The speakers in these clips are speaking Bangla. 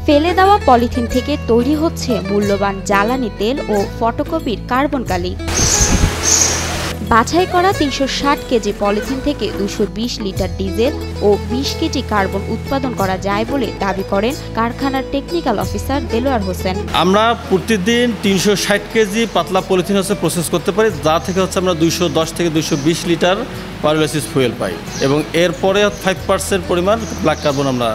ফেলে দেওয়া পলিথিন থেকে তৈরি হচ্ছে মূল্যবান জ্বালানি তেল ও ফটোকপির কার্বন কালি। বাছাই করা ৩৬০ কেজি পলিথিন থেকে ২২০ লিটার ডিজেল ও ২০ কেজি কার্বন উৎপাদন করা যায় বলে দাবি করেন কারখানার টেকনিক্যাল অফিসার দেলোয়ার হোসেন। আমরা প্রতিদিন ৩৬০ কেজি পাতলা পলিথিন প্রসেস করতে পারি, যা থেকে আমরা ২১০ থেকে ২২০ লিটার পাইরোলাইসিস ফুয়েল পাই এবং এরপরে 5% পরিমাণ ব্ল্যাক কার্বন আমরা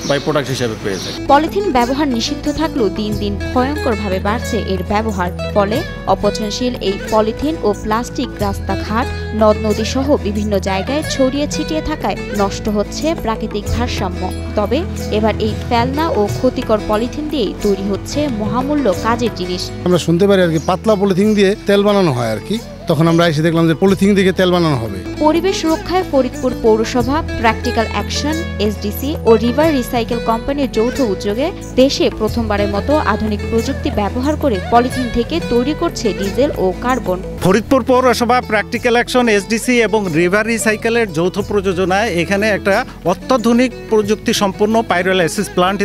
বাই প্রোডাক্ট হিসেবে পেয়ে যাই। পলিথিন ব্যবহার নিষিদ্ধ থাকলেও দিন দিন ভয়ঙ্করভাবে বাড়ছে এর ব্যবহার। ফলে অপচনশীল এই পলিথিন ও প্লাস্টিক রাস্তাঘাট, নদ নদী সহ বিভিন্ন জায়গায় ছড়িয়ে ছিটিয়ে থাকায় নষ্ট হচ্ছে প্রাকৃতিক ভারসাম্য। তবে এবার এই ফেলনা ও ক্ষতিকর পলিথিন দিয়েই তৈরি হচ্ছে মহামূল্য কাজের জিনিস। আমরা শুনতে পারি আর কি, পাতলা পলিথিন দিয়ে তেল বানানো হয় আর কি। তখন আমরা এসে দেখলাম যে পলিথিন দিয়ে তেল বানানো হবে। পরিবেশ রক্ষায় ফরিদপুর পৌরসভা, প্র্যাকটিক্যাল অ্যাকশন, এসডিসি ও রিভার রিসাইকেল কোম্পানির যৌথ উদ্যোগে দেশে প্রথমবারের মতো আধুনিক প্রযুক্তি ব্যবহার করে পলিথিন থেকে তৈরি করছে ডিজেল ও কার্বন। ফরিদপুর পৌরসভা, প্র্যাকটিক্যাল অ্যাকশন, এসডিসি এবং রিভার রিসাইকেলের যৌথ প্রযোজনায় এখানে একটা অত্যাধুনিক প্রযুক্তি সম্পন্ন পাইরোলাইসিস প্লান্ট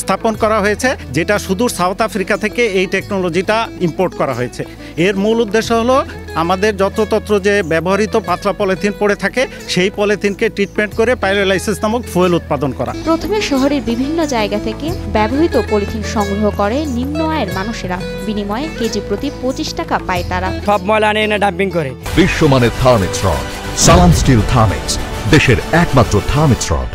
স্থাপন করা হয়েছে, যেটা সুদূর সাউথ আফ্রিকা থেকে এই টেকনোলজিটা ইম্পোর্ট করা হয়েছে। এর মূল উদ্দেশ্য হলো আমাদের যত্রতত্র যে ব্যবহৃত পাতলা পলিথিন পড়ে থাকে সেই পলিথিনকে ট্রিটমেন্ট করে পাইরোলাইসিস নামক ফুয়েল উৎপাদন করা। প্রথমে শহরের বিভিন্ন জায়গা থেকে ব্যবহৃত পলিথিন সংগ্রহ করে নিম্ন আয়ের মানুষেরা। বিনিময়ে কেজি প্রতি ২৫ টাকা পায় তারা। সব ময়লা এনে ডাম্পিং করে। বিশ্বমানের থার্মিক্স রড, সালাম স্টিল থার্মিক্স, দেশের একমাত্র থার্মিক্স রড।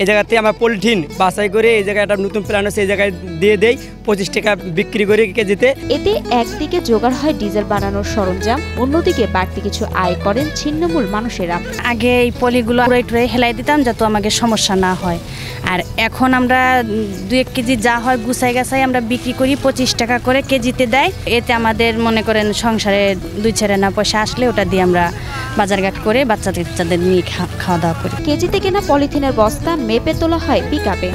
এই জায়গাতে আমরা পলিথিন বাছাই করে এই জায়গায় একটা নতুন প্ল্যান আছে, এই জায়গায় দিয়ে দেই ২৫ টাকা বিক্রি করে কেজিতে। এতে একদিকে জোগাড় হয় ডিজেল বানানোর সরঞ্জাম, অন্যদিকে বাড়তি কিছু আয় করেন ছিন্নমূল মানুষেরা। আগে এই পলিগুলো টুয়ে হেলাই দিতাম যাতে আমাকে সমস্যা না হয়, আর এখন আমরা ২-১ কেজি যা হয় গুছাই গাছাই আমরা বিক্রি করি ২৫ টাকা করে কেজিতে দেয়। এতে আমাদের মনে করেন সংসারে ২-৪ আনা পয়সা আসলে ওটা দিয়ে আমরা বাজারঘাট করে বাচ্চাদের নিয়ে খাওয়া দাওয়া করি। কেজিতে কেনা পলিথিনের বস্তা মেপে তোলা হয় পিকআপে।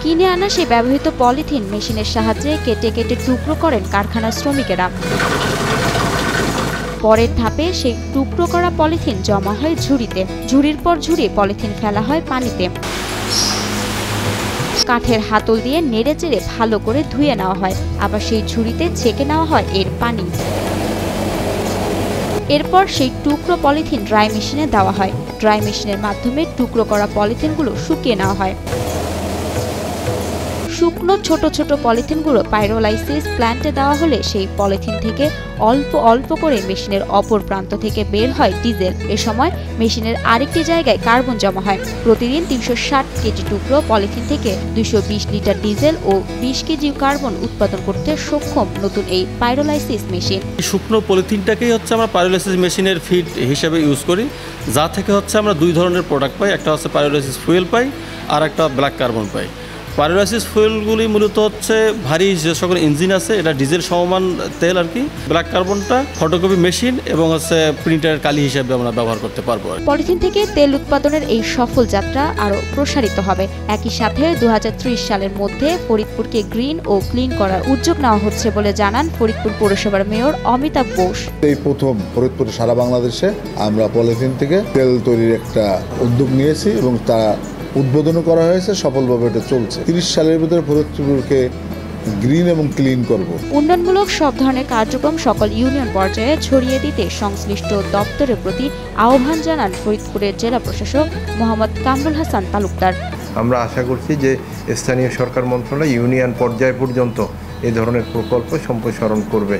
কিনে আনা সেই ব্যবহৃত পলিথিন মেশিনের সাহায্যে কেটে কেটে টুকরো করেন কারখানার শ্রমিকেরা। পরের ধাপে সেই টুকরো করা পলিথিন জমা হয় ঝুড়িতে। ঝুড়ির পর ঝুড়ি পলিথিন ফেলা হয় পানিতে। কাঠের হাতল দিয়ে নেড়ে চেড়ে ভালো করে ধুয়ে নেওয়া হয়, আবার সেই ঝুড়িতে ছেঁকে নেওয়া হয় এর পানি। এরপর সেই টুকরো পলিথিন ড্রাই মেশিনে দেওয়া হয়। ড্রাই মেশিনের মাধ্যমে টুকরো করা পলিথিনগুলো শুকিয়ে নেওয়া হয়। শুকনো ছোট ছোট পলিথিনগুলো পাইরোলাইসিস প্ল্যান্টে দেওয়া হলে সেই পলিথিন থেকে অল্প অল্প করে মেশিনের অপর প্রান্ত থেকে বের হয় ডিজেল। এ সময় মেশিনের আরেকটি জায়গায় কার্বন জমা হয়। প্রতিদিন ৩৬০ কেজি টুকরো পলিথিন থেকে ২২০ লিটার ডিজেল ও ২০ কেজি কার্বন উৎপাদন করতে সক্ষম নতুন এই পাইরোলাইসিস মেশিন। শুকনো পলিথিনটাকেই আমরা পাইরোলাইসিস মেশিনের ফিড হিসেবে ইউজ করি, যা থেকে আমরা দুই ধরনের প্রোডাক্ট পাই। একটা হচ্ছে পাইরোলাইসিস ফুয়েল পাই, আর একটা ব্ল্যাক কার্বন পাই। পাইরোলাইসিস ফুয়েলগুলি মূলত ভারী যে সকল ইঞ্জিন আছে, এটা ডিজেল সমমান তেল আর কি। ব্ল্যাক কার্বনটা ফটোকপি মেশিন এবং প্রিন্টারের কালি হিসেবে আমরা ব্যবহার করতে পারবো। পলিথিন থেকে তেল উৎপাদনের এই সফল যাত্রা আরও প্রসারিত হবে। একই সাথে ২০৩০ সালের মধ্যে ফরিদপুরকে গ্রিন ও ক্লিন করার উদ্যোগ নেওয়া হচ্ছে বলে জানান ফরিদপুর পৌরসভার মেয়র অমিতাভ বোস। এই প্রথম ফরিদপুর সারা বাংলাদেশে আমরা পলিথিন থেকে তেল তৈরির একটা উদ্যোগ নিয়েছি এবং তা উদ্বোধন করা হয়েছে, সফলভাবে এটা চলছে। ৩০ সালের ভিতরে ফরিদপুরকে গ্রিন এবং ক্লিন করব। উন্নয়নমূলক সব ধরনের কার্যক্রম সকল ইউনিয়ন পর্যায়ে ছড়িয়ে দিতে সংশ্লিষ্ট দপ্তরের প্রতি আহ্বান জানান ফরিদপুরের জেলা প্রশাসক মোহাম্মদ কামরুল হাসান তালুকদার। আমরা আশা করছি যে স্থানীয় সরকার মন্ত্রণালয় ইউনিয়ন পর্যায় পর্যন্ত এ ধরনের প্রকল্প সম্প্রসারণ করবে।